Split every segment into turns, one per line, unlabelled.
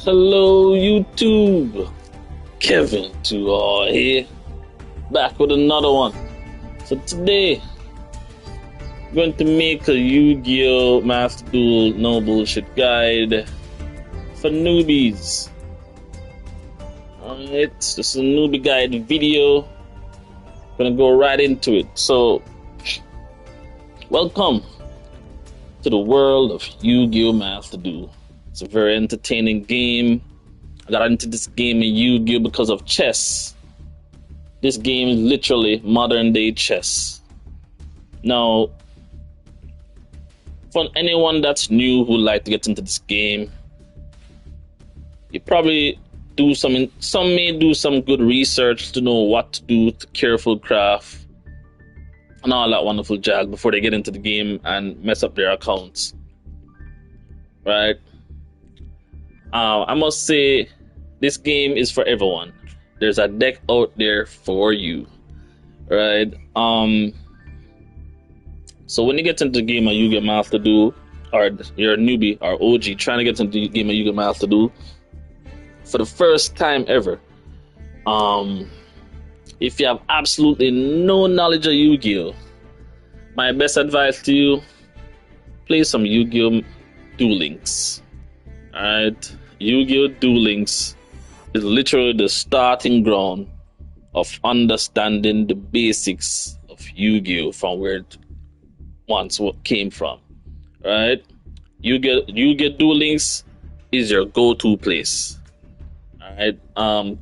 Hello YouTube, Kevin to all here, back with another one. So today, I'm going to make a Yu-Gi-Oh! Master Duel No Bullshit guide for newbies. Alright, this is a newbie guide video. Gonna go right into it. So, welcome to the world of Yu-Gi-Oh! Master Duel. It's a very entertaining game. I got into this game in Yu-Gi-Oh! Because of chess. This game is literally modern day chess. Now, for anyone that's new who would like to get into this game, you probably do some may do some good research to know what to do to careful craft and all that wonderful jazz before they get into the game and mess up their accounts. Right? I must say, this game is for everyone. There's a deck out there for you, right? So when you get into the game of Yu-Gi-Oh! Master Duel, or you're a newbie or OG trying to get into the game of Yu-Gi-Oh! Master Duel for the first time ever, if you have absolutely no knowledge of Yu-Gi-Oh!, my best advice to you: play some Yu-Gi-Oh! Duel Links. Alright, Yu-Gi-Oh! Duel Links is literally the starting ground of understanding the basics of Yu-Gi-Oh! From where it once came from. Right? Yu-Gi-Oh! Duel Links is your go-to place. Alright?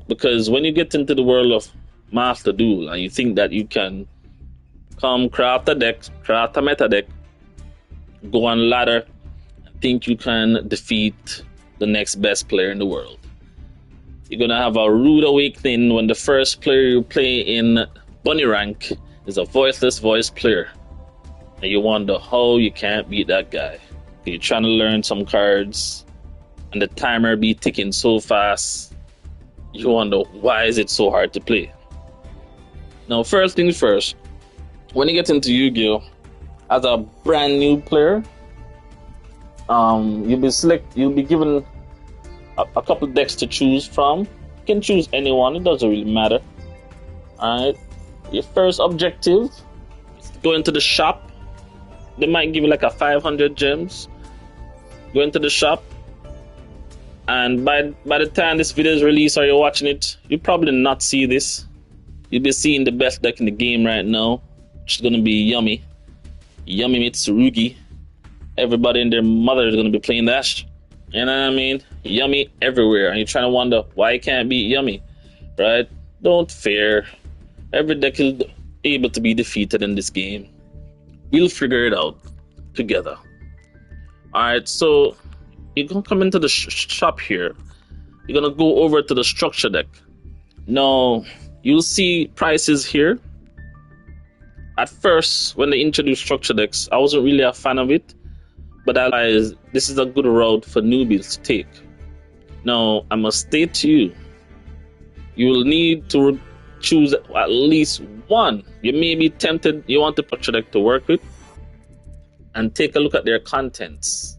Because when you get into the world of Master Duel and you think that you can come craft a deck, craft a meta deck, go on ladder, think you can defeat the next best player in the world, you're gonna have a rude awakening when the first player you play in bunny rank is a voiceless voice player, and you wonder how you can't beat that guy. You're trying to learn some cards and the timer be ticking so fast, you wonder why is it so hard to play. Now, first things first, when you get into Yu-Gi-Oh! As a brand new player, you'll be given a couple decks to choose from. You can choose anyone, it doesn't really matter. Alright, your first objective is to go into the shop. They might give you like a 500 gems. Go into the shop, and by the time this video is released or you're watching it, you'll probably not see this. You'll be seeing the best deck in the game right now, which is gonna be Yummy Mitsurugi. Everybody and their mother is going to be playing that. You know what I mean? Yummy everywhere. And you're trying to wonder why it can't beat Yummy. Right? Don't fear. Every deck is able to be defeated in this game. We'll figure it out together. Alright, so you're going to come into the shop here. You're going to go over to the structure deck. Now, you'll see prices here. At first, when they introduced structure decks, I wasn't really a fan of it. But I realized this is a good route for newbies to take. Now, I must state to you, you will need to choose at least one. You may be tempted, you want the structure deck to work with, and take a look at their contents.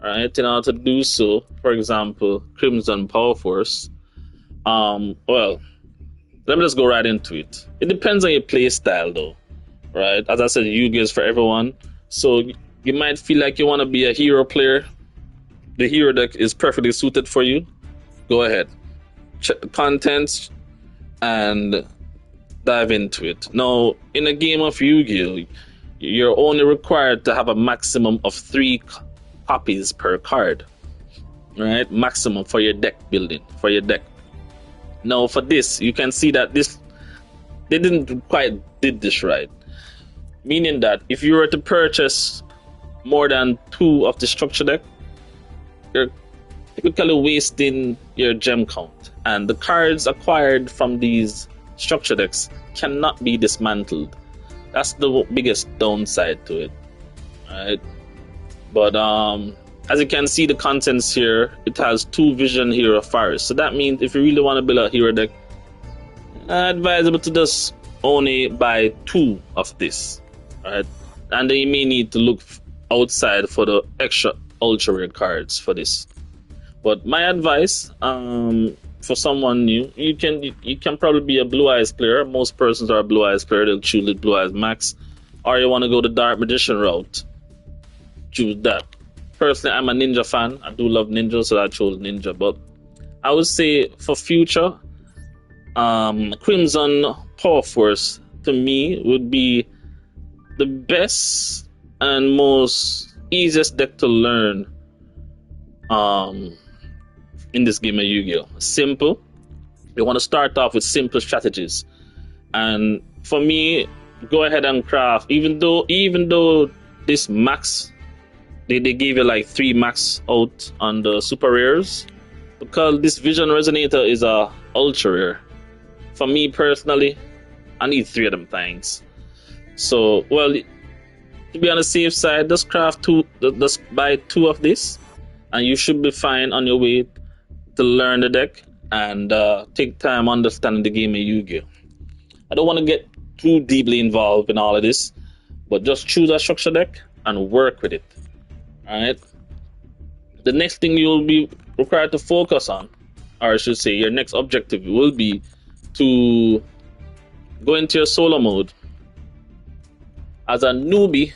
Alright, in order to do so, for example, Crimson Power Force. Well, let me just go right into it. It depends on your play style though. Right? As I said, Yu-Gi-Oh! Is for everyone. So you might feel like you want to be a hero player. The hero deck is perfectly suited for you. Go ahead, check the contents and dive into it. Now, in a game of Yu-Gi-Oh!, you're only required to have a maximum of 3 copies per card. Right? Maximum for your deck building, for your deck. Now, for this, you can see that they didn't quite did this right. Meaning that if you were to purchase more than 2 of the structure deck, you're typically wasting your gem count. And the cards acquired from these structure decks cannot be dismantled. That's the biggest downside to it. Right? But as you can see, the contents here, it has 2 Vision Hero Fires. So that means if you really want to build a hero deck, advisable to just only buy 2 of this. Right? And then you may need to look outside for the extra ultra rare cards for this. But my advice, for someone new, you can probably be a Blue Eyes player. Most persons are a Blue Eyes player. They'll choose the Blue Eyes Max, or you want to go the Dark Magician route. Choose that. Personally, I'm a Ninja fan. I do love Ninja, so I chose Ninja. But I would say for future, Crimson Power Force to me would be the best and most easiest deck to learn in this game of Yu-Gi-Oh! Simple. You want to start off with simple strategies, and for me, go ahead and craft. Even though this max, they gave you like 3 max out on the super rares, because this Vision Resonator is a ultra rare. For me personally, I need 3 of them things. So, well, to be on the safe side, just craft 2. Just buy 2 of this, and you should be fine on your way to learn the deck and take time understanding the game of Yu-Gi-Oh! I don't want to get too deeply involved in all of this, but just choose a structure deck and work with it. Alright? The next thing you'll be required to focus on, or I should say your next objective, will be to go into your solo mode. As a newbie,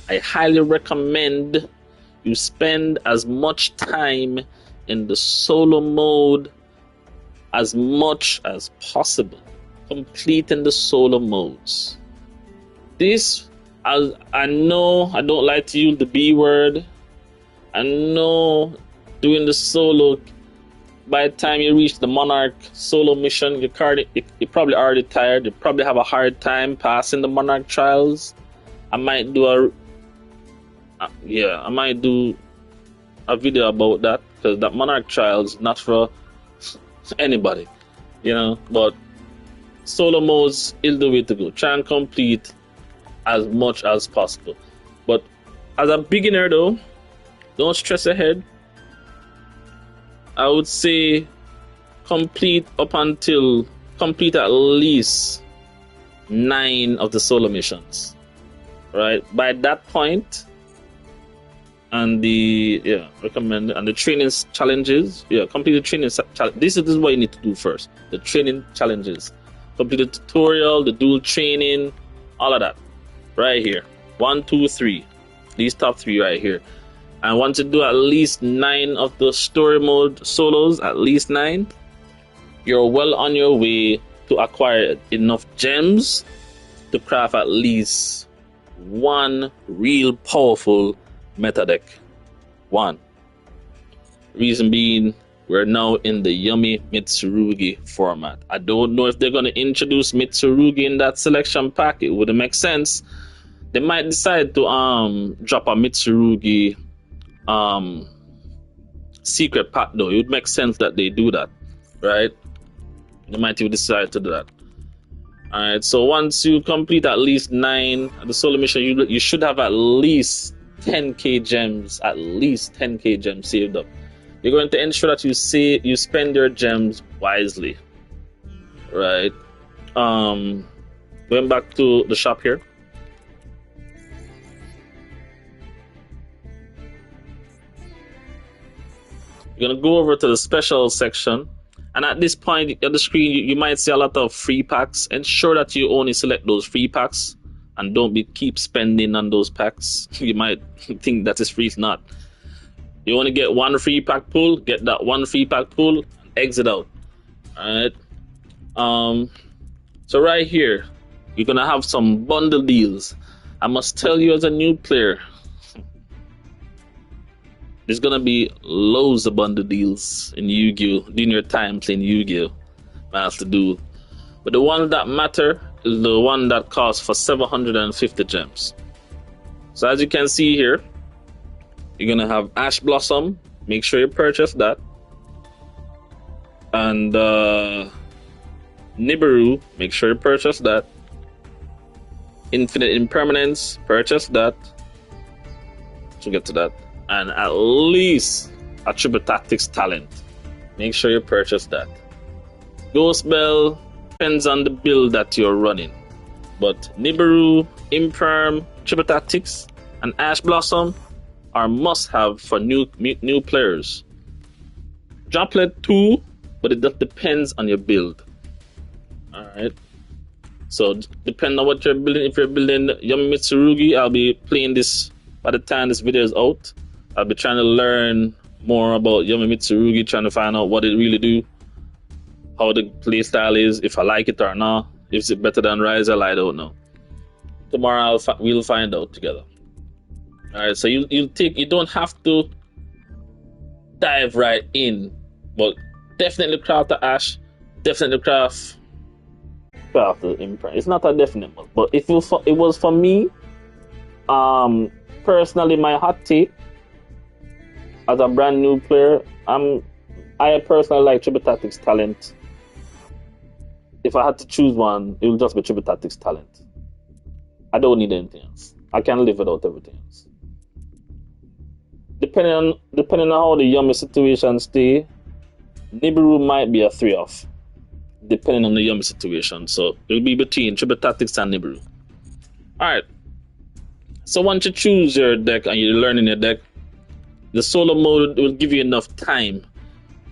I highly recommend you spend as much time in the solo mode as much as possible, completing the solo modes. This, I know I don't like to use the B word. I know doing the solo, by the time you reach the Monarch solo mission, you're probably already tired. You probably have a hard time passing the Monarch trials. I might do a video about that, because that Monarch trial is not for anybody, but solo modes is the way to go. Try and complete as much as possible. But as a beginner though, don't stress ahead. I would say complete at least 9 of the solo missions. Right? By that point, and recommend, and the training challenges, complete the training challenge. This is what you need to do first. The training challenges. Complete the tutorial, the dual training, all of that. Right here. 1, 2, 3. These top 3 right here. And once you do at least 9 of the story mode solos, at least 9, you're well on your way to acquire enough gems to craft at least 1 real powerful meta deck. 1. Reason being, we're now in the yummy Mitsurugi format. I don't know if they're going to introduce Mitsurugi in that selection pack. It wouldn't make sense. They might decide to drop a Mitsurugi secret pack though. It would make sense that they do that, right? They might even decide to do that. Alright, so once you complete at least 9 at the solo mission, you should have at least 10k gems, saved up. You're going to ensure that you spend your gems wisely, right? Going back to the shop here. You're gonna go over to the special section, and at this point on the screen you might see a lot of free packs. Ensure that you only select those free packs and don't keep spending on those packs. You might think that it's free. It's not. You only get 1 free pack pull, get that 1 free pack pull, and exit out. Alright. So right here you're gonna have some bundle deals. I must tell you, as a new player, there's gonna be loads of bundle deals in Yu-Gi-Oh! During your time playing Yu-Gi-Oh! Master Duel. But the one that matter is the one that costs for 750 gems. So as you can see here, you're gonna have Ash Blossom. Make sure you purchase that. And Nibiru, make sure you purchase that. Infinite Impermanence, purchase that. We'll get to that. And at least a Triple Tactics Talent. Make sure you purchase that. Ghost Bell depends on the build that you're running. But Nibiru, Imperm, Triple Tactics, and Ash Blossom are must-have for new players. droplet too, but it just depends on your build. Alright. So depending on what you're building, if you're building Yami Mitsurugi, I'll be playing this by the time this video is out. I'll be trying to learn more about Yami Mitsurugi, trying to find out what it really do, how the playstyle is, if I like it or not, if it's better than Rizel, I don't know. Tomorrow we'll find out together. Alright, so you don't have to dive right in, but definitely craft the Ash, definitely craft the Imprint. It's not a definite one, but if it was for me, personally, my hot take as a brand new player, I personally like Triple Tactics Talent. If I had to choose one, it would just be Triple Tactics Talent. I don't need anything else. I can live without everything else. Depending on how the Yummy situation stay, Nibiru might be a 3-off, depending on the Yummy situation. So it'll be between Triple Tactics and Nibiru. Alright. So once you choose your deck and you're learning your deck, the solo mode will give you enough time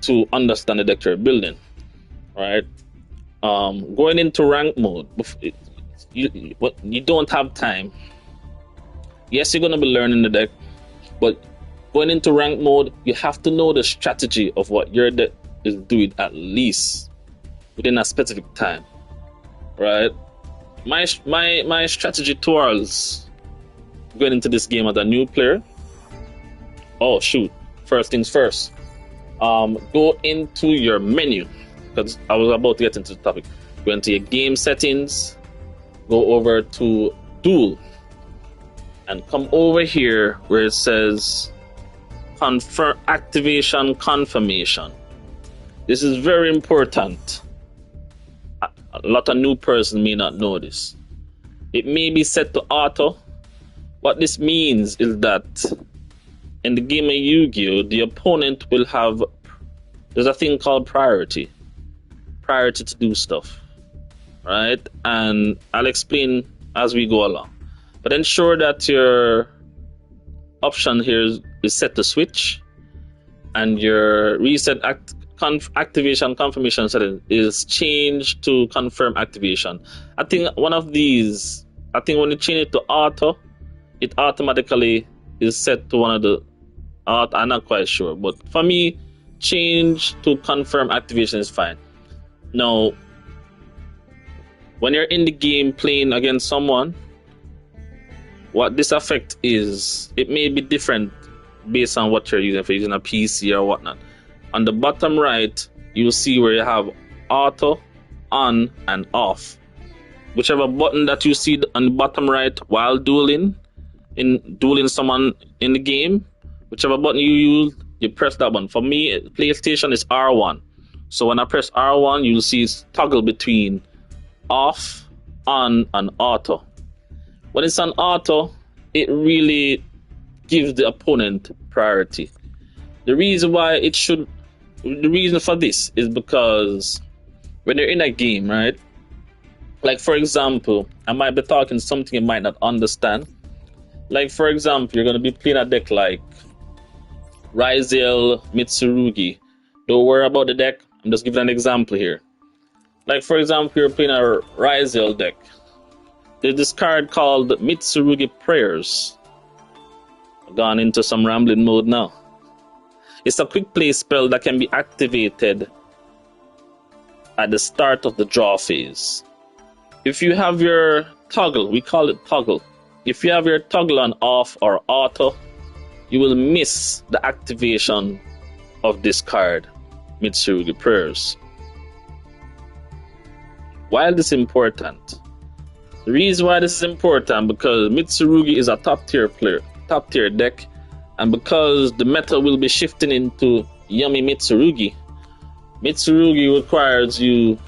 to understand the deck you're building. Alright. Going into rank mode, you don't have time. Yes, you're gonna be learning the deck, but going into rank mode, you have to know the strategy of what your deck is doing at least within a specific time, right? My strategy towards going into this game as a new player. Oh shoot! First things first. Go into your menu, because I was about to get into the topic. Go into your game settings. Go over to Duel, and come over here where it says activation confirmation. This is very important. A lot of new persons may not know this. It may be set to auto. What this means is that in the game of Yu-Gi-Oh, the opponent will have, there's a thing called priority to do stuff, right? And I'll explain as we go along. But ensure that your option here is set to switch, and your reset activation confirmation setting is changed to confirm activation. I think one of these, when you change it to auto, it automatically is set to one of the I'm not quite sure, but for me, change to confirm activation is fine. Now, when you're in the game playing against someone, what this effect is, it may be different based on what you're using. If you're using a PC or whatnot. On the bottom right, you'll see where you have auto, on, and off. Whichever button that you see on the bottom right while dueling someone in the game, whichever button you use, you press that one. For me, PlayStation is R1. So when I press R1, you'll see it's toggle between off, on, and auto. When it's on auto, it really gives the opponent priority. The reason for this is because when you're in a game, right? Like for example, I might be talking something you might not understand. Like for example, you're gonna be playing a deck like Rizel Mitsurugi. Don't worry about the deck. I'm just giving an example here. Like for example, you're playing a Rizel deck. There's this card called Mitsurugi Prayers. I've gone into some rambling mode now. It's a quick play spell that can be activated at the start of the draw phase. If you have your toggle, we call it toggle. If you have your toggle on off or auto, you will miss the activation of this card, Mitsurugi Prayers. Why is this important? The reason why this is important because Mitsurugi is a top tier deck, and because the meta will be shifting into Yummy Mitsurugi, Mitsurugi requires you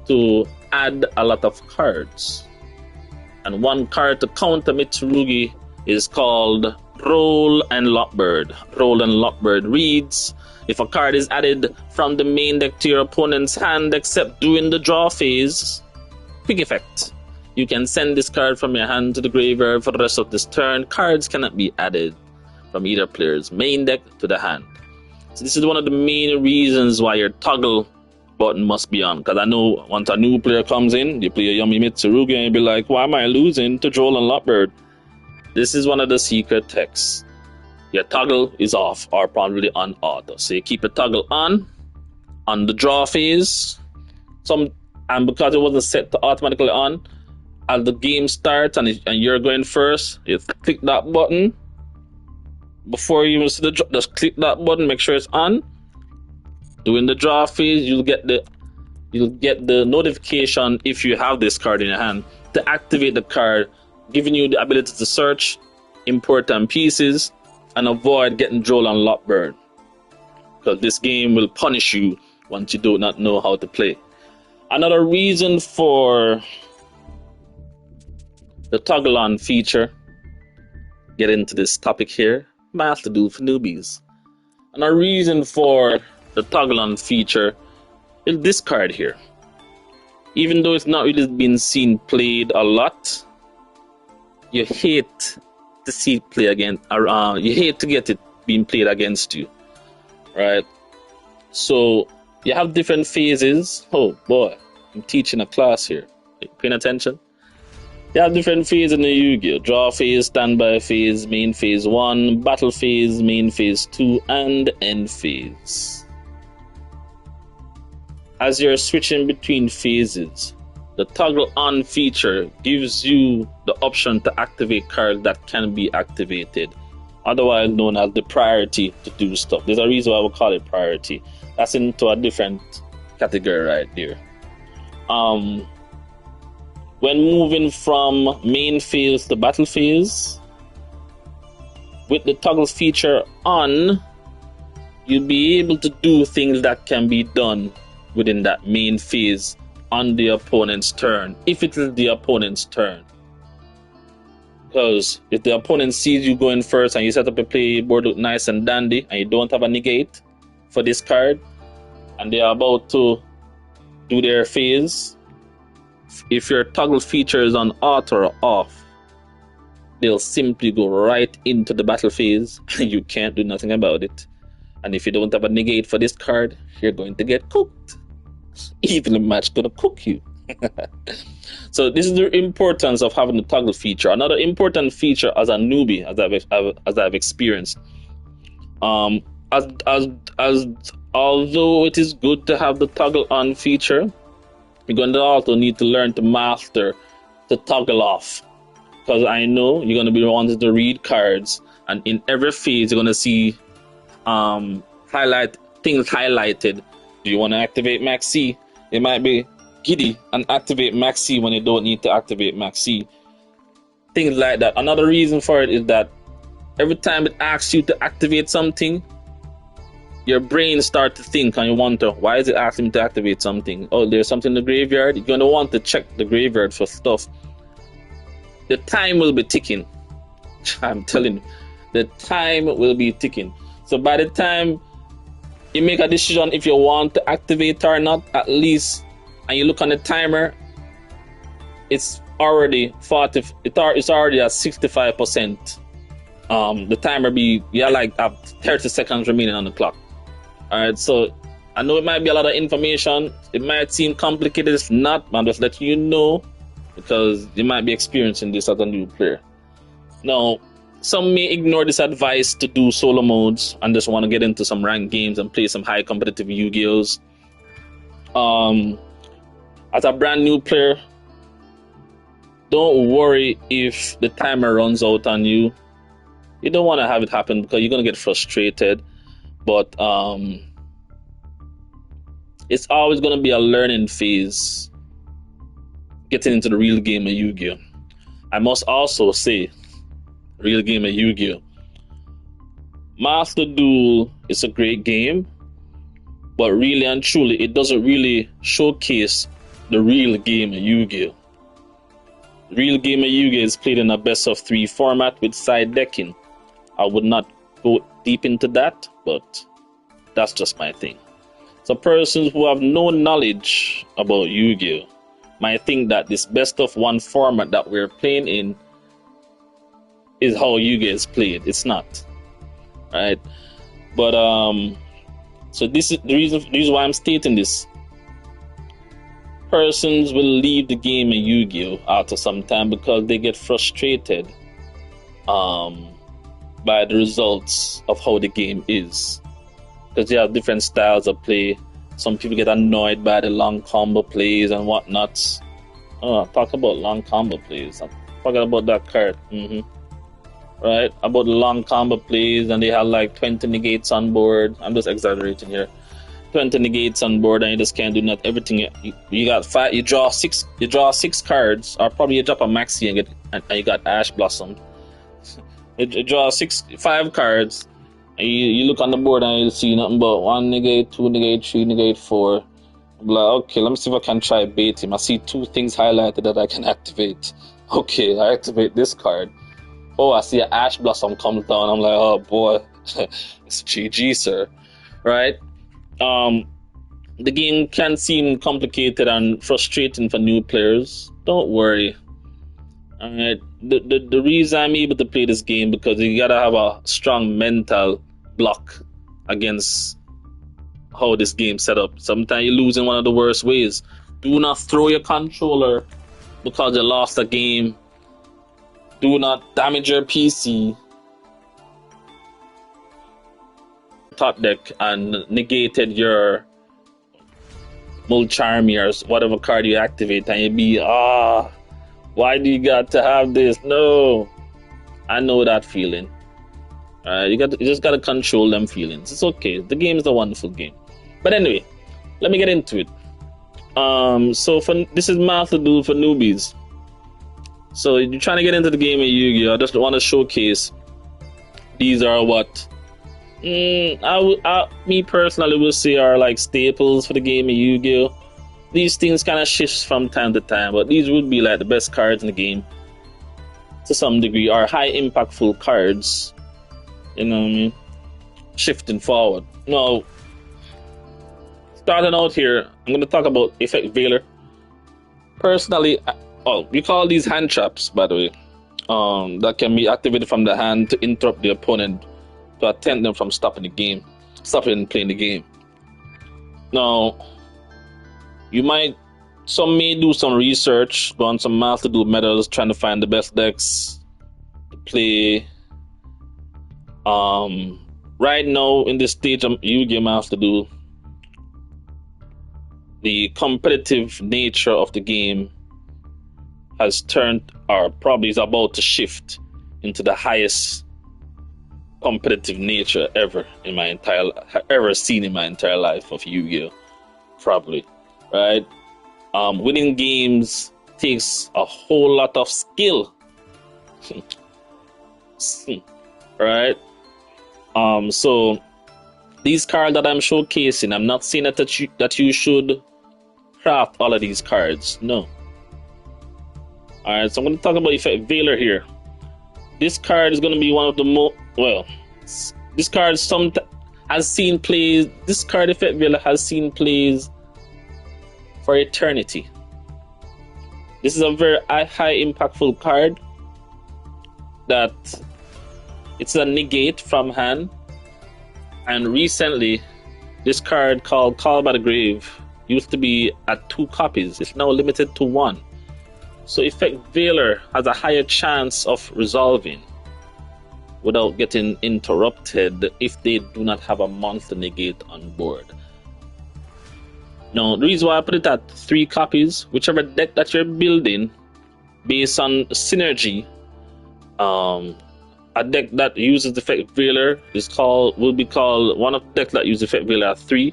to add a lot of cards. And one card to counter Mitsurugi is called Roll and Lockbird. Roll and Lockbird reads, if a card is added from the main deck to your opponent's hand except during the draw phase, quick effect. You can send this card from your hand to the graveyard for the rest of this turn. Cards cannot be added from either player's main deck to the hand. So this is one of the main reasons why your toggle button must be on. Because I know once a new player comes in, you play a Yumi Mitsurugi and you be like, why am I losing to Joel and Lockbird? This is one of the secret texts. Your toggle is off or probably on auto. So you keep your toggle on the draw phase. And because it wasn't set to automatically on, as the game starts and you're going first, you click that button. Before you even see the draw, just click that button, make sure it's on. During the draw phase, you'll get the notification if you have this card in your hand to activate the card, giving you the ability to search important pieces and avoid getting Joel and Lockbird. Because this game will punish you once you do not know how to play. Another reason for the toggle on feature, get into this topic here, Master Duel for newbies. And a reason for the toggle on feature is this card here. Even though it's not really been seen played a lot, you hate to see it play again. You hate to get it being played against you, right? So you have different phases. Oh boy, I'm teaching a class here. Are you paying attention? You have different phases in the Yu-Gi-Oh! Draw phase, standby phase, main phase 1, battle phase, main phase 2, and end phase. As you're switching between phases, the toggle on feature gives you the option to activate cards that can be activated, otherwise known as the priority to do stuff. There's a reason why we call it priority. That's into a different category right there. When moving from main phase to battle phase, with the toggle feature on, you'll be able to do things that can be done within that main phase on the opponent's turn, if it is the opponent's turn. Because if the opponent sees you going first and you set up a play board look nice and dandy and you don't have a negate for this card and they are about to do their phase, if your toggle feature is on auto or off, they'll simply go right into the battle phase and you can't do nothing about it. And if you don't have a negate for this card, you're going to get cooked. Even the match gonna cook you. So this is the importance of having the toggle feature. Another important feature as a newbie, as I've experienced, although it is good to have the toggle on feature, you're going to also need to learn to master the toggle off. Because I know you're going to be wanting to read cards, and in every phase you're going to see things highlighted. Do you want to activate Max C? It might be giddy and activate Max C when you don't need to activate Max C. Things like that. Another reason for it is that every time it asks you to activate something, your brain starts to think and you wonder, why is it asking me to activate something? Oh, there's something in the graveyard? You're going to want to check the graveyard for stuff. The time will be ticking. I'm telling you, the time will be ticking. So by the time you make a decision if you want to activate or not, at least, and you look on the timer, it's already 40. It's already at 65%. The timer like 30 seconds remaining on the clock. All right, so I know it might be a lot of information. It might seem complicated. It's not. I'm just letting you know because you might be experiencing this as a new player. Now, some may ignore this advice to do solo modes and just want to get into some ranked games and play some high competitive Yu-Gi-Ohs. As a brand new player, don't worry if the timer runs out on you. You don't want to have it happen because you're going to get frustrated. But it's always going to be a learning phase getting into the real game of Yu-Gi-Oh! I must also say, real game of Yu-Gi-Oh! Master Duel is a great game, but really and truly, it doesn't really showcase the real game of Yu-Gi-Oh! The real game of Yu-Gi-Oh! is played in a best of 3 format with side decking. I would not go deep into that, but that's just my thing. So persons who have no knowledge about Yu-Gi-Oh! might think that this best of 1 format that we're playing in is how Yu-Gi-Oh! is played. It's not, right? But So this is the reason why I'm stating this. Persons will leave the game in Yu-Gi-Oh after some time because they get frustrated by the results of how the game is. Because you have different styles of play. Some people get annoyed by the long combo plays and whatnot. Oh, talk about long combo plays. I'm talking about that card. Right? About the long combo plays, and they have like 20 negates on board. I'm just exaggerating here. 20 negates on board, and you just can't do not everything. You got five. You draw six cards, or probably you drop a maxi and you got Ash Blossom. You draw 5 cards. And you look on the board and you see nothing but 1 negate, 2 negate, 3 negate, 4. I'm like, okay, let me see if I can try bait him. I see 2 things highlighted that I can activate. Okay, I activate this card. Oh, I see an Ash Blossom comes down. I'm like, oh boy, it's GG, sir. Right? The game can seem complicated and frustrating for new players. Don't worry. Alright, the reason I'm able to play this game because you gotta have a strong mental block against how this game's set up. Sometimes you lose in one of the worst ways. Do not throw your controller because you lost a game. Do not damage your PC. Top deck and negated your Mulcharmy or whatever card you activate, and you be why do you got to have this? No, I know that feeling. You just gotta control them feelings. It's okay. The game is a wonderful game. But anyway, let me get into it. So this is Master Duel for newbies. So you're trying to get into the game of Yu-Gi-Oh! I just want to showcase. These are what me personally will say are like staples for the game of Yu-Gi-Oh! These things kind of shift from time to time, but these would be like the best cards in the game to some degree, are high impactful cards. You know what I mean? Shifting forward. Now, starting out here, I'm going to talk about Effect Veiler. Personally, we call these hand traps, by the way, that can be activated from the hand to interrupt the opponent to attempt them from stopping playing the game. Now, some may do some research, go on some Master Duel medals, trying to find the best decks to play. Right now, in this stage of Yu-Gi-Oh! Master Duel, the competitive nature of the game has turned, or probably is about to shift into the highest competitive nature ever seen in my entire life of Yu-Gi-Oh! Probably. Right? Winning games takes a whole lot of skill. Right? So these cards that I'm showcasing, I'm not saying that you should craft all of these cards. No. Alright, so I'm going to talk about Effect Veiler here. This card is going to be one of the most, this card has seen plays. This card, Effect Veiler, has seen plays for eternity. This is a very high impactful card that it's a negate from hand, and recently this card called Call by the Grave used to be at 2 copies. It's now limited to 1. So Effect Veiler has a higher chance of resolving without getting interrupted if they do not have a monster negate on board. Now, the reason why I put it at 3 copies, whichever deck that you're building based on synergy, a deck that uses Effect Veiler will be called one of the decks that use Effect Veiler at 3.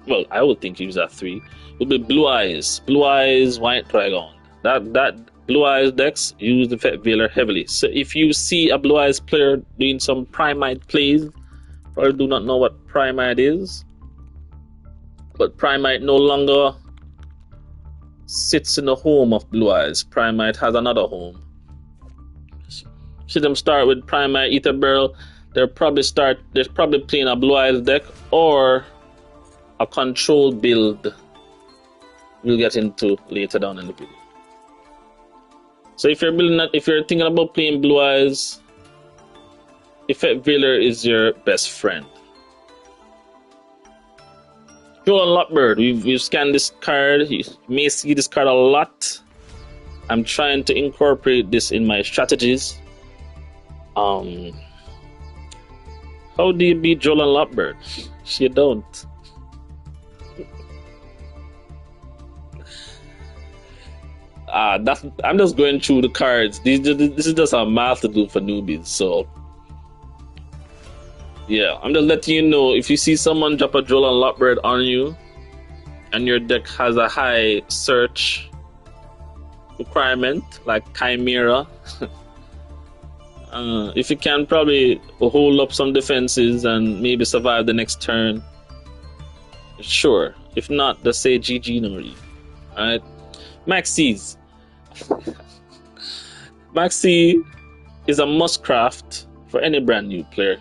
Well, I would think use at 3. Would be Blue Eyes, White Dragon. That Blue Eyes decks use Effect Veiler heavily. So if you see a Blue Eyes player doing some Primite plays, or do not know what Primite is, but Primite no longer sits in the home of Blue Eyes. Primite has another home. See them start with Primite Ether Barrel. They're probably playing a Blue Eyes deck or a control build we'll get into later down in the video. So if you're thinking about playing Blue Eyes, Effect Veiler is your best friend. Joel Lockbird, we've scanned this card. You may see this card a lot. I'm trying to incorporate this in my strategies. How do you beat Joel and Lockbird? You don't. I'm just going through the cards. This is just a Master Duel for newbies. So yeah, I'm just letting you know, if you see someone drop a Joel and Lockbird on you, and your deck has a high search requirement like Chimera, if you can probably hold up some defenses and maybe survive the next turn, sure. If not, just say GG Nori. Alright. Maxis. Maxi is a must craft for any brand new player.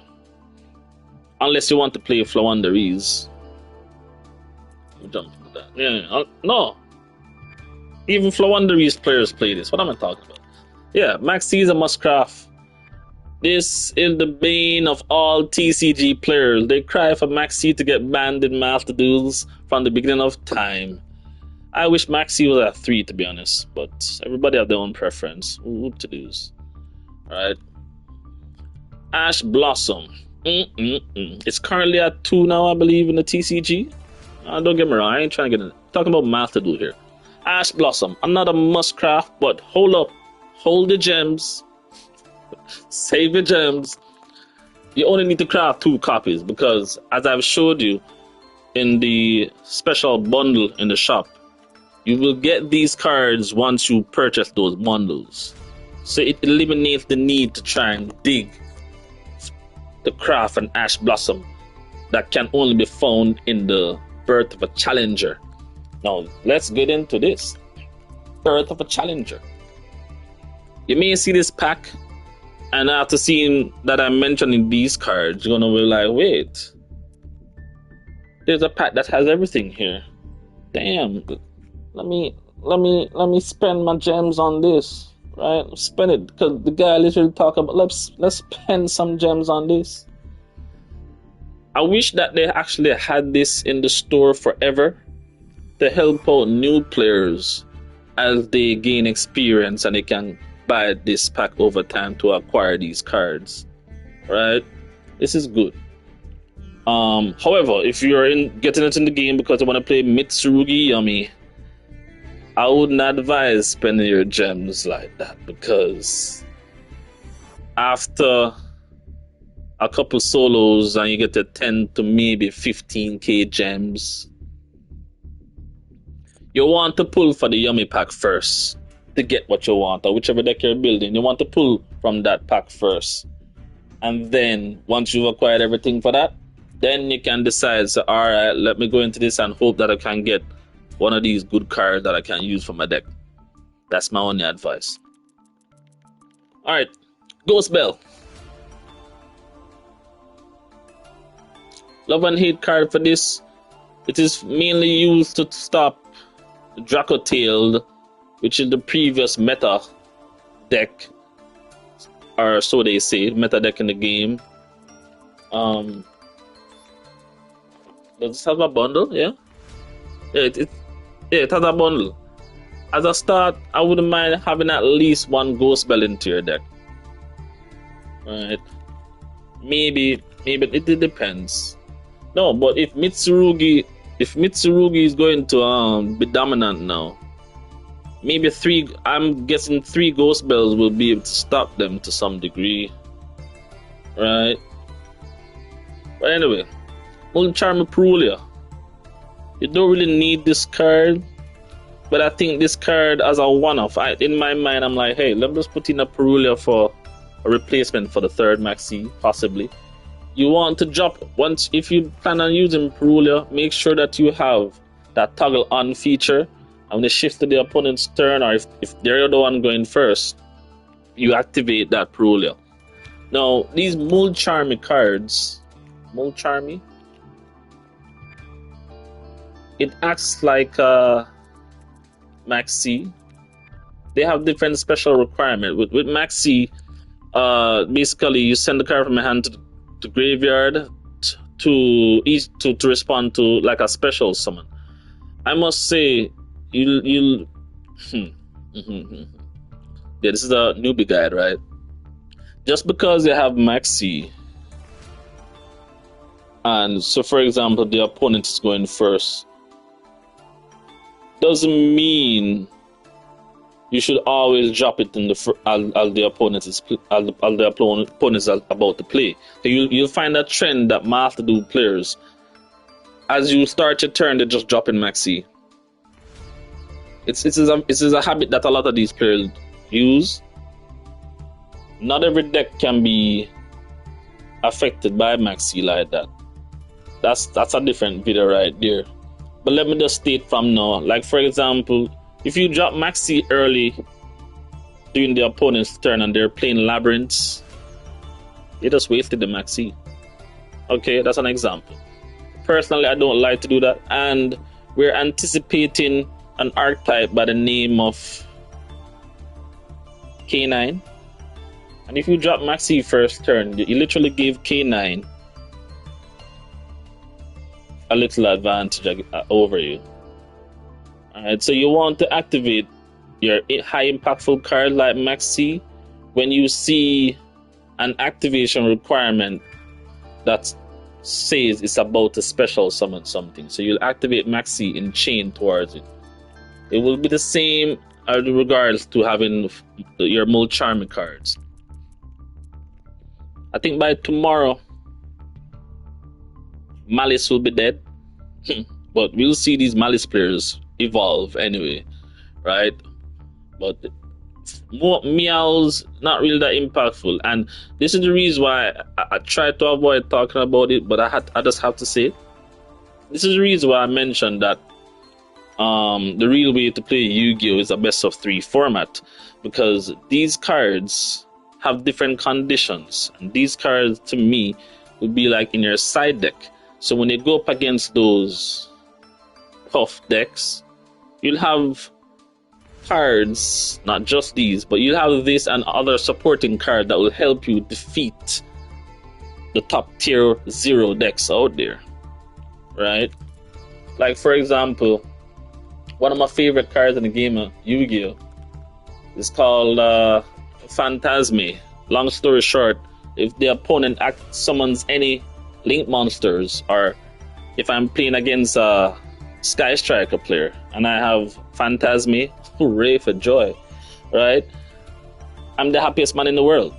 Unless you want to play Flowanderies. Jump to that. Yeah, no. Even Flowanderies players play this. What am I talking about? Yeah, Maxi is a must craft. This is the bane of all TCG players. They cry for Maxi to get banned in Master Duels from the beginning of time. I wish Maxi was at 3, to be honest, but everybody have their own preference. What to do's. Alright. Ash Blossom. It's currently at 2 now, I believe, in the TCG. Don't get me wrong, I ain't trying to get in. Talking about Master Duel here. Ash Blossom, another must craft, but hold up. Hold the gems. Save your gems. You only need to craft 2 copies because, as I've showed you in the special bundle in the shop, you will get these cards once you purchase those bundles. So it eliminates the need to try and dig the craft and Ash Blossom that can only be found in the Birth of a Challenger. Now, let's get into this. Birth of a Challenger. You may see this pack, and after seeing that I'm mentioning these cards, you're gonna be like, wait, there's a pack that has everything here. Damn. Let me spend my gems on this, right? Spend it, because the guy literally talk about let's spend some gems on this. I wish that they actually had this in the store forever to help out new players as they gain experience and they can buy this pack over time to acquire these cards, right? This is good. However, if you're getting it in the game because you want to play Mitsurugi Yummy, I wouldn't advise spending your gems like that, because after a couple solos and you get to 10 to maybe 15k gems, you want to pull for the Yummy pack first to get what you want, or whichever deck you're building, you want to pull from that pack first. And then once you've acquired everything for that, then you can decide, so, alright, let me go into this and hope that I can get one of these good cards that I can use for my deck. That's my only advice. Alright, Ghost Bell. Love and hate card for this. It is mainly used to stop Dracotail, which is the previous meta deck, or so they say, meta deck in the game. Does this have a bundle? Yeah. It has a bundle. As a start, I wouldn't mind having at least 1 Ghost Bell into your deck. Right? Maybe it depends. No, but if Mitsurugi is going to be dominant now, maybe 3. I'm guessing 3 Ghost Bells will be able to stop them to some degree, right? But anyway, Multicharm Perulia. You don't really need this card, but I think this card as a one-off. In my mind, I'm like, hey, let me just put in a Perulia for a replacement for the 3rd Maxi, possibly. You want to drop once, if you plan on using Perulia, make sure that you have that toggle on feature. And when you shift to the opponent's turn, or if they're the one going first, you activate that Perulia. Now, these Multicharmy cards, Multicharmy, it acts like Maxi. They have different special requirement. With Maxi, basically you send the card from your hand to the graveyard to respond to like a special summon. I must say, you'll yeah, this is a newbie guide, right? Just because you have Maxi, and so for example, the opponent is going first, doesn't mean you should always drop it in as the opponent is about to play. So you'll find a trend that Master Duel players, as you start your turn, they just drop in Maxi. It's a habit that a lot of these players use. Not every deck can be affected by Maxi like that. That's a different video right there. But let me just state from now, like for example, if you drop Maxi early during the opponent's turn and they're playing Labyrinths, you just wasted the Maxi. Okay, that's an example. Personally, I don't like to do that, and we're anticipating an archetype by the name of K9. And if you drop Maxi first turn, you literally give K9 a little advantage over you. Alright, so you want to activate your high impactful card like Maxi when you see an activation requirement that says it's about to special summon something. So you'll activate Maxi in chain towards it. It will be the same in regards to having your more charming cards. I think by tomorrow, Malice will be dead. But we'll see these Malice players evolve anyway, right? But more meows, not really that impactful. And this is the reason why I try to avoid talking about it, but I just have to say it. This is the reason why I mentioned that the real way to play Yu-Gi-Oh! Is a best of 3 format, because these cards have different conditions, and these cards to me would be like in your side deck. So when you go up against those tough decks, you'll have cards, not just these, but you'll have this and other supporting card that will help you defeat the top tier 0 decks out there, right? Like for example, one of my favorite cards in the game of Yu-Gi-Oh! Is called Phantasme. Long story short, if the opponent summons any Link monsters, or if I'm playing against a Sky Striker player and I have Phantasme, hooray for joy, right? I'm the happiest man in the world.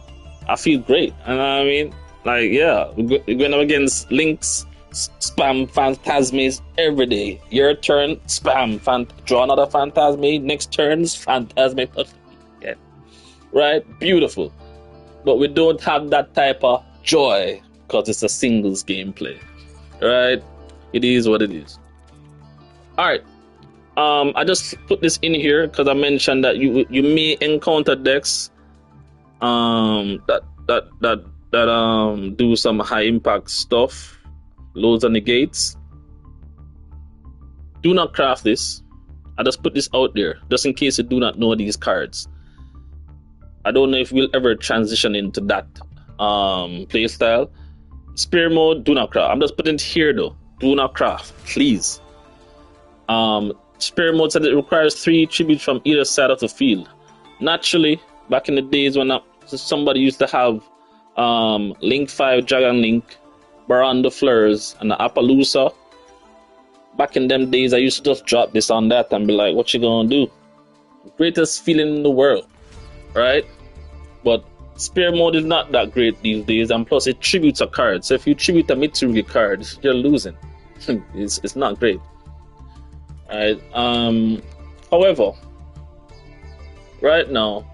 I feel great. And I mean, like, yeah, we're going up against Links, spam Phantasmes every day. Your turn, spam, draw another Phantasme. Next turns, Phantasme. Yeah. Right? Beautiful. But we don't have that type of joy because it's a singles gameplay. Right? It is what it is. Alright. I just put this in here because I mentioned that you may encounter decks that do some high impact stuff, loads and negates. Do not craft this. I just put this out there just in case you do not know these cards. I don't know if we'll ever transition into that playstyle. Spear mode, do not craft. I'm just putting it here though. Do not craft, please. Spear mode said it requires 3 tributes from either side of the field. Naturally, back in the days when somebody used to have Link 5, Dragon Link, Baron the Fleurs, and the Appaloosa, back in them days I used to just drop this on that and be like, what you gonna do? Greatest feeling in the world, right? But Spear mode is not that great these days, and plus it tributes a card. So if you tribute a Mitsurugi card, you're losing. it's not great. Alright, however, right now,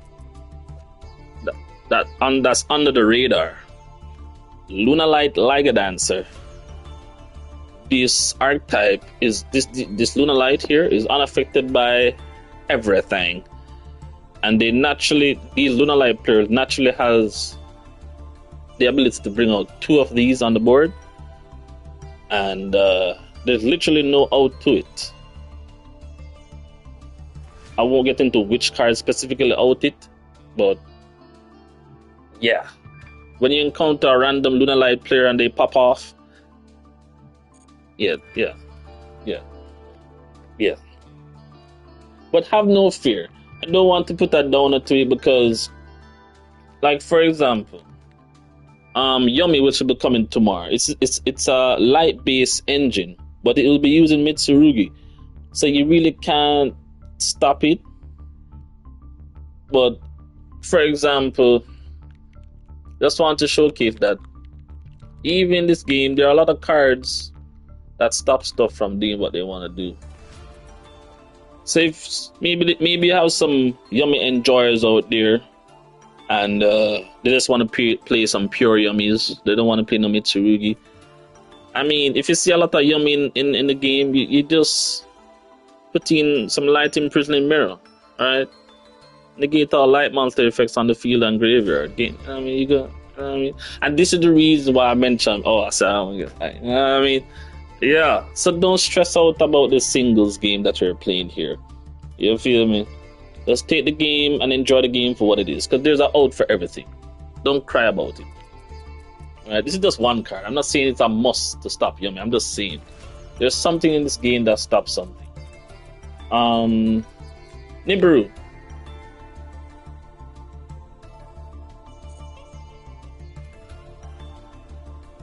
that's under the radar, Lunalight Liga Dancer. This archetype is this Lunalight here is unaffected by everything, and these Lunalight players naturally has the ability to bring out 2 of these on the board, and there's literally no out to it. I won't get into which card specifically out it, but yeah, when you encounter a random Lunalight player and they pop off, yeah, yeah, yeah, yeah. But have no fear. I don't want to put that down to it because, like for example, Yummy, which will be coming tomorrow. It's a light based engine, but it will be using Mitsurugi, so you really can't stop it. But for example, just want to showcase that even in this game, there are a lot of cards that stop stuff from doing what they want to do. So if maybe you have some Yummy enjoyers out there, and they just want to play some pure Yummies. They don't want to play no Mitsurugi. I mean, if you see a lot of Yummy in the game, you just put in some light imprisoning mirror, alright? Negate all light monster effects on the field and graveyard. Again, I mean, you go. I mean, and this is the reason why I mentioned. Oh, I said, I mean, yeah. So don't stress out about the singles game that you're playing here. You feel me? Just take the game and enjoy the game for what it is, because there's an out for everything. Don't cry about it. Alright, this is just one card. I'm not saying it's a must to stop Yummy. I'm just saying there's something in this game that stops something. Nibiru.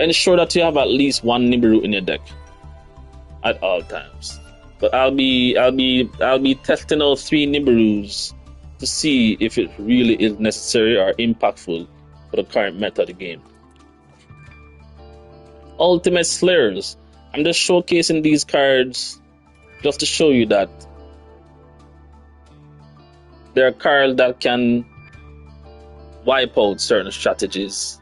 Ensure that you have at least one Nibiru in your deck at all times. But I'll be testing out 3 Nibirus to see if it really is necessary or impactful for the current meta of the game. Ultimate Slayers. I'm just showcasing these cards just to show you that there are cards that can wipe out certain strategies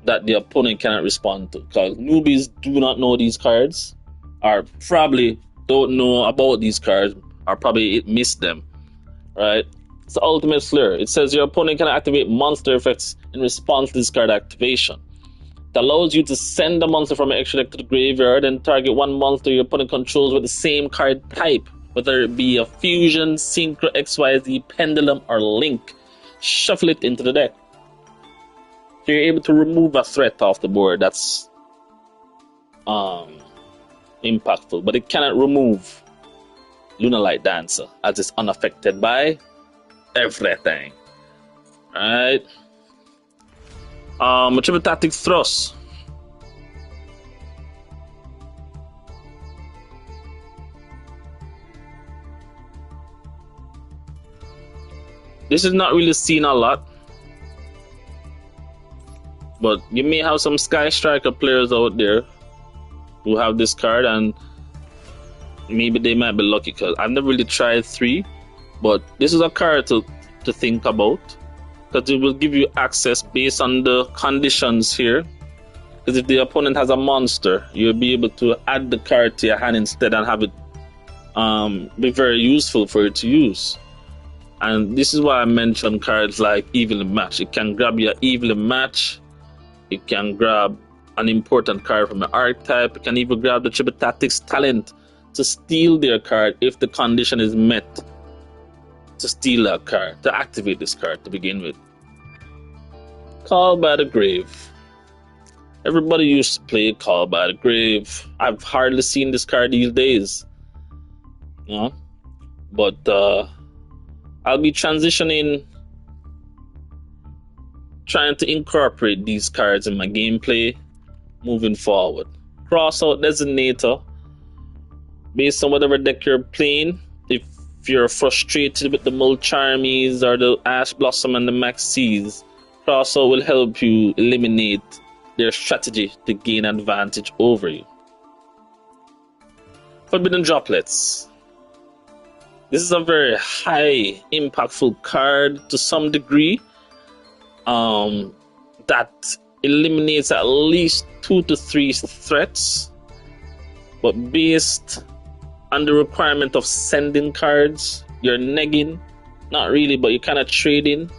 that the opponent cannot respond to. Because newbies do not know these cards, or probably don't know about these cards, or probably missed them, right? It's the Ultimate Slayer. It says your opponent can activate monster effects in response to this card activation. It allows you to send a monster from an extra deck to the graveyard and target one monster your opponent controls with the same card type, whether it be a fusion, synchro, XYZ, pendulum, or link. Shuffle it into the deck. So you're able to remove a threat off the board that's impactful, but it cannot remove Lunar Light Dancer, as it's unaffected by everything. Alright. Triple Tactics Thrust. This is not really seen a lot, but you may have some Sky Striker players out there who have this card, and maybe they might be lucky, because I've never really tried 3, but this is a card to think about, because it will give you access based on the conditions here. Because if the opponent has a monster, you'll be able to add the card to your hand instead and have it be very useful for you to use. And this is why I mentioned cards like Evil Match. It can grab your Evil Match, it can grab an important card from an archetype, it can even grab the Triple Tactics Talent to steal their card if the condition is met to steal that card, to activate this card to begin with. Call by the Grave. Everybody used to play Call by the Grave. I've hardly seen this card these days. You know? But I'll be transitioning, trying to incorporate these cards in my gameplay moving forward. Cross out Designator. Based on whatever deck you're playing, if you're frustrated with the Mulcharmies or the Ash Blossom and the Maxis, Cross out will help you eliminate their strategy to gain advantage over you. Forbidden Droplets. This is a very high impactful card to some degree, that eliminates at least 2 to 3 threats, but based on the requirement of sending cards, you're negging, not really, but you're kind of trading.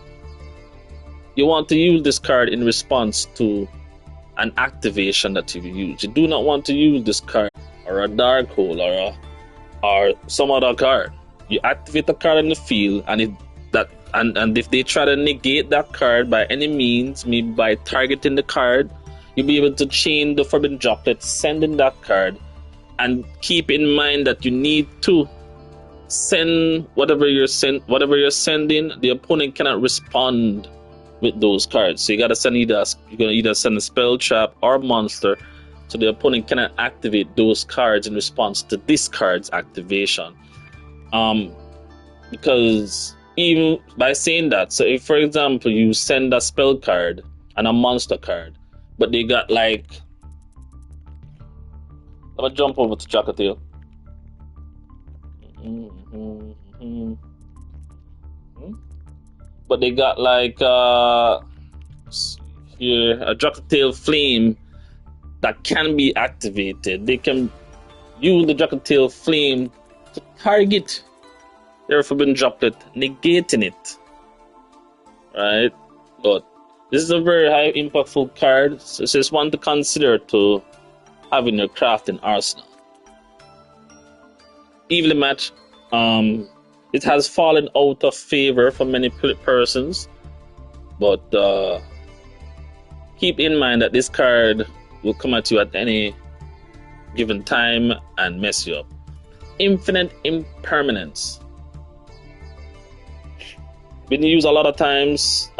You want to use this card in response to an activation that you use. You do not want to use this card or a Dark Hole or some other card. You activate the card in the field, and if they try to negate that card by any means, maybe by targeting the card, you'll be able to chain the forbidden droplet, send in that card, and keep in mind that you need to send whatever you're sending. The opponent cannot respond with those cards, so you gotta send you're gonna either send a spell, trap, or monster, so the opponent cannot activate those cards in response to this card's activation. Because even by saying that, so if for example you send a spell card and a monster card, but they got like, I'm gonna jump over to Jackatil. But they got like here a Jackatil Flame that can be activated. They can use the Jackatil Flame to target their forbidden droplet, negating it. Right? But this is a very high impactful card, so it's just one to consider to have in your crafting arsenal. Evenly matched. It has fallen out of favor for many persons, but keep in mind that this card will come at you at any given time and mess you up. Infinite Impermanence. Been used a lot of times.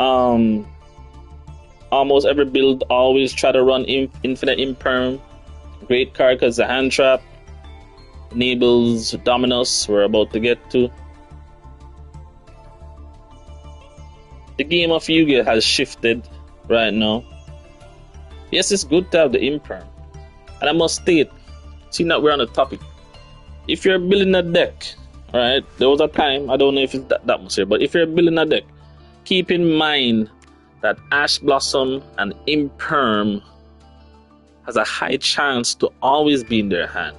Almost every build always try to run Infinite Imperm. Great card because the hand trap enables Dominus, we're about to get to. The game of Yu-Gi-Oh has shifted right now. Yes, it's good to have the Imperm. And I must state, seeing that we're on the topic, if you're building a deck, alright, there was a time, I don't know if it's that much here, but if you're building a deck, keep in mind that Ash Blossom and Imperm has a high chance to always be in their hand.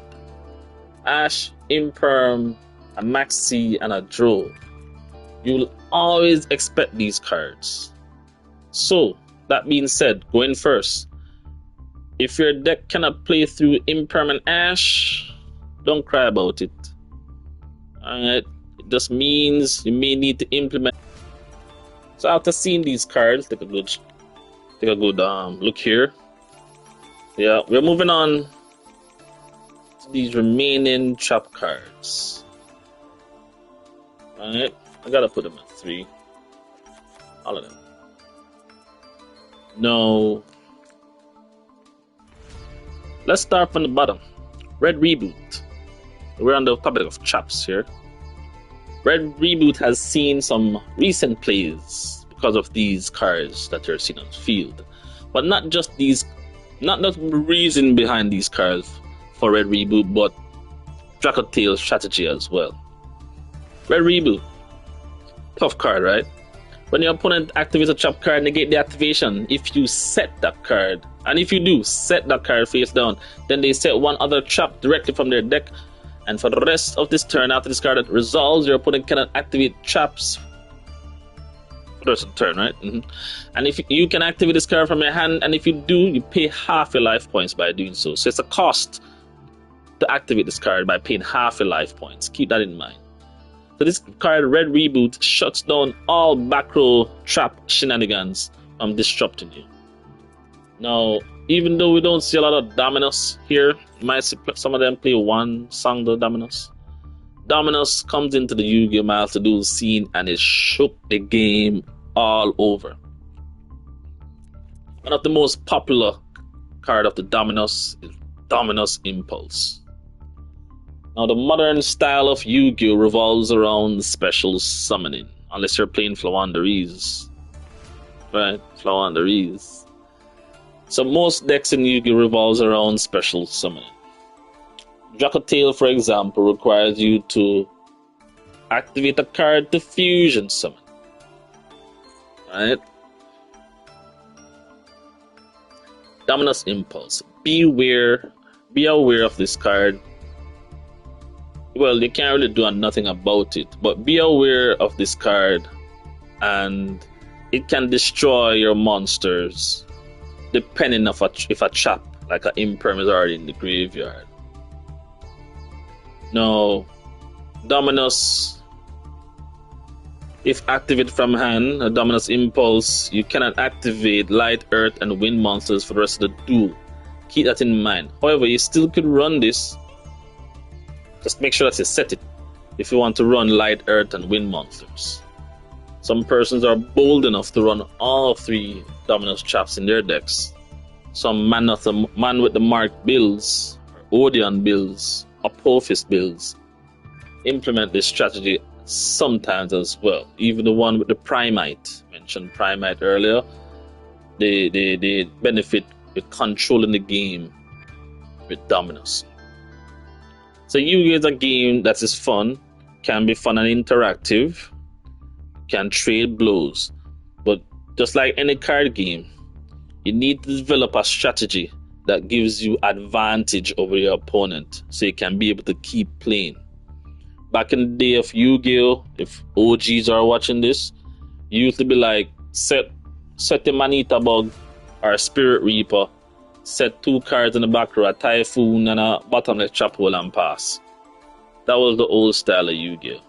Ash, Imperm, a Maxi, and a Drow. You'll always expect these cards. So, that being said, going first, if your deck cannot play through Imperm and Ash, don't cry about it. Alright, it just means you may need to implement. So after seeing these cards, take a good look here. Yeah, we're moving on to these remaining trap cards. Alright, I gotta put them at 3. All of them. No. Let's start from the bottom. Red Reboot. We're on the topic of traps here. Red Reboot has seen some recent plays because of these cards that you're seeing on the field. But not just these, not the reason behind these cards for Red Reboot, but Dracotale strategy as well. Red Reboot. Tough card, right? When your opponent activates a trap card, negate the activation. If you set that card, and if you do set that card face down, then they set one other trap directly from their deck. And for the rest of this turn, after this card resolves, your opponent cannot activate traps for the rest of the turn, right? And if you can activate this card from your hand, and if you do, you pay half your life points by doing so. So it's a cost to activate this card by paying half your life points. Keep that in mind. So this card, Red Reboot, shuts down all back row trap shenanigans from disrupting you. Now, even though we don't see a lot of Dominus here, you might see some of them play one Sangdo Dominus. Dominus comes into the Yu-Gi-Oh! Master Duel scene and it shook the game all over. One of the most popular card of the Dominus is Dominus Impulse. Now, the modern style of Yu-Gi-Oh! Revolves around special summoning, unless you're playing Flawandereeze. Right? Flawandereeze. So most decks in Yu-Gi-Oh! Revolves around special summoning. Dracotale, for example, requires you to activate a card to fusion summon. Right? Dominus Impulse. Be aware of this card. Well, you can't really do nothing about it, but be aware of this card, and it can destroy your monsters depending if a trap like an Imperm is already in the graveyard. Now, Dominus If activated from hand, a Dominus Impulse, you cannot activate Light, Earth, and Wind monsters for the rest of the duel. Keep that in mind. However, you still could run this. Just make sure that you set it if you want to run Light, Earth, and Wind monsters. Some persons are bold enough to run all 3 Dominus traps in their decks. Some man with the Mark builds, or Odeon builds, Apophis builds implement this strategy sometimes as well. Even the one with the Primite, mentioned Primite earlier, they benefit with controlling the game with Dominus. So Yu-Gi-Oh! Is a game that is fun, can be fun and interactive, can trade blows, but just like any card game, you need to develop a strategy that gives you advantage over your opponent so you can be able to keep playing. Back in the day of Yu-Gi-Oh!, if OGs are watching this, you used to be like, set a Manita Bug or a Spirit Reaper, set 2 cards in the back row, a Typhoon and a Bottomless Trap Hole, and pass. That was the old style of Yu-Gi-Oh!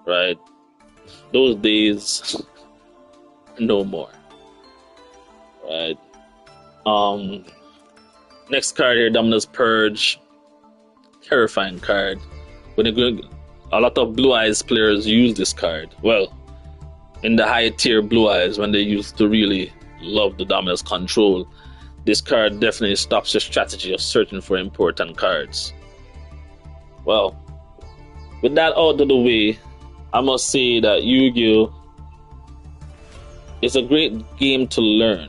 Right? Those days, no more. Right? Next card here, Dominus Purge. Terrifying card. A lot of Blue Eyes players use this card. Well, in the high tier Blue Eyes, when they used to really love the Dominus control, this card definitely stops your strategy of searching for important cards. Well, with that out of the way, I must say that Yu-Gi-Oh! Is a great game to learn.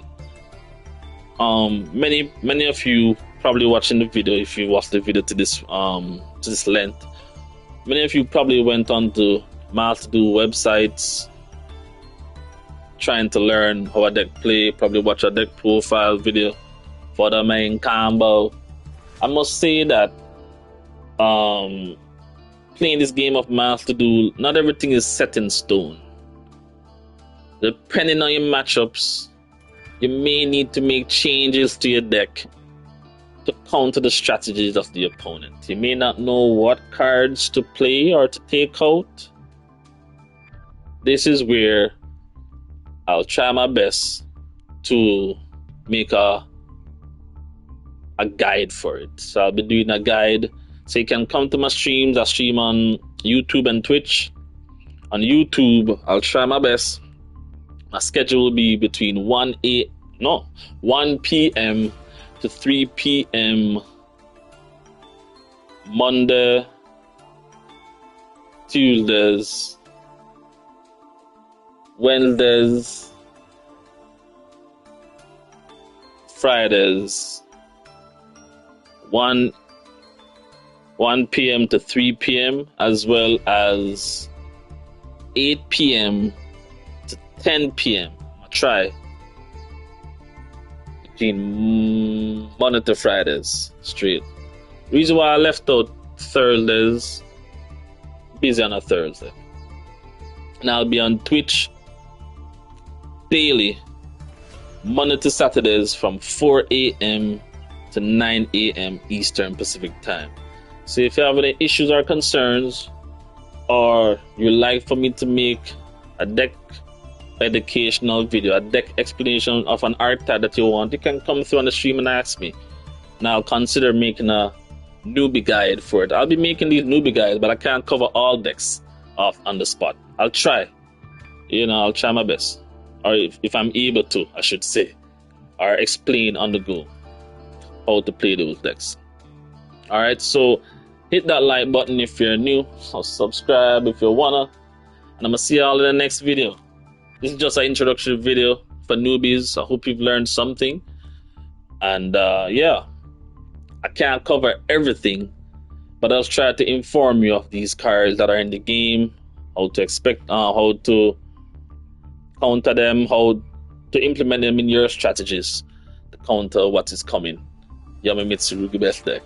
Many of you probably watching the video, if you watched the video to this length, many of you probably went on to Master Duel websites trying to learn how a deck play, probably watch a deck profile video for the main combo. I must say that playing this game of Master Duel, not everything is set in stone. Depending on your matchups, you may need to make changes to your deck to counter the strategies of the opponent. You may not know what cards to play or to take out. This is where I'll try my best to make a guide for it. So I'll be doing a guide. So you can come to my streams. I stream on YouTube and Twitch. On YouTube, I'll try my best. My schedule will be between 1 p.m. to 3 p.m. Monday, Tuesdays, Wednesdays, Fridays, 1 p.m. to 3 p.m. as well as 8 p.m. to 10 p.m. I'll try between Monday to Fridays straight. Reason why I left out Thursdays, busy on a Thursday. And I'll be on Twitch daily, Monday to Saturdays from 4 a.m. to 9 a.m. Eastern Pacific time. So if you have any issues or concerns, or you'd like for me to make a deck educational video, a deck explanation of an archetype that you want, you can come through on the stream and ask me. And I'll consider making a newbie guide for it. I'll be making these newbie guides, but I can't cover all decks off on the spot. I'll try. I'll try my best. Or if I'm able to, I should say. Or explain on the go how to play those decks. Alright, so hit that like button if you're new, or subscribe if you wanna, and I'm gonna see y'all in the next video. This is just an introductory video for newbies. I hope you've learned something. And yeah, I can't cover everything, but I'll try to inform you of these cards that are in the game, how to expect, how to counter them, how to implement them in your strategies to counter what is coming. Yami Mitsurugi best deck.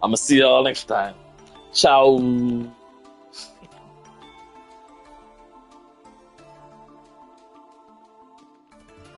I'm gonna see y'all next time. Ciao.